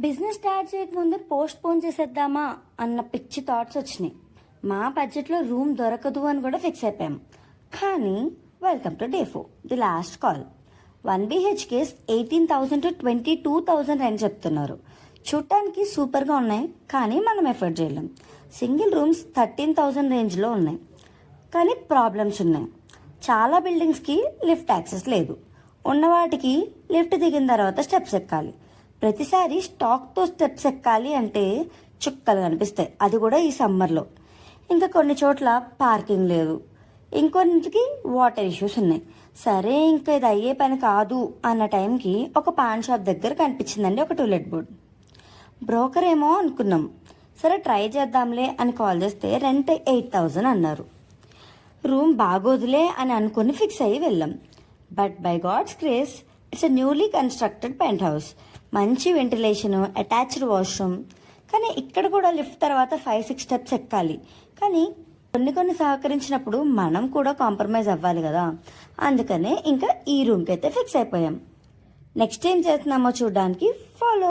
Business start చేయకముందే post phone చేసేద్దామా అన్న పిచ్చి థాట్స్ వచ్చినాయి. మా బడ్జెట్లో రూమ్ దొరకదు అని కూడా ఫిక్స్ అయిపోయాం. కానీ welcome to day 4, the last call. 1 BHKs 18,000 to 22,000 అని చెప్తున్నారు. చూడటానికి సూపర్గా ఉన్నాయి, కానీ మనం ఎఫర్ట్ చేయలేం. సింగిల్ రూమ్స్ 13,000 రేంజ్లో ఉన్నాయి, కానీ ప్రాబ్లమ్స్ ఉన్నాయి. చాలా బిల్డింగ్స్కి లిఫ్ట్ యాక్సెస్ లేదు. ఉన్నవాటికి లిఫ్ట్ దిగిన తర్వాత స్టెప్స్ ఎక్కాలి. ప్రతిసారి స్టాక్తో స్టెప్స్ ఎక్కాలి అంటే చుక్కలు కనిపిస్తాయి, అది కూడా ఈ సమ్మర్లో. ఇంకా కొన్ని చోట్ల పార్కింగ్ లేదు, ఇంకొన్నిటికి వాటర్ ఇష్యూస్ ఉన్నాయి. సరే ఇంకా ఇది అయ్యే పని కాదు అన్న టైంకి ఒక పాన్ షాప్ దగ్గర కనిపించిందండి ఒక టూలెట్ బోర్డ్. బ్రోకర్ ఏమో అనుకున్నాం, సరే ట్రై చేద్దాంలే అని కాల్ చేస్తే రెంట్ 8,000 అన్నారు. రూమ్ బాగోదులే అని అనుకుని ఫిక్స్ అయ్యి వెళ్ళాం. But by God's grace it's a newly constructed penthouse. మంచి వెంటిలేషన్, అటాచ్డ్ వాష్రూమ్. కానీ ఇక్కడ కూడా లిఫ్ట్ తర్వాత 5-6 స్టెప్స్ ఎక్కాలి. కానీ కొన్ని సహకరించినప్పుడు మనం కూడా కాంప్రమైజ్ అవ్వాలి కదా. అందుకనే ఇంకా ఈ రూమ్కి అయితే ఫిక్స్ అయిపోయాం. నెక్స్ట్ ఏం చేస్తున్నామో చూడడానికి ఫాలో.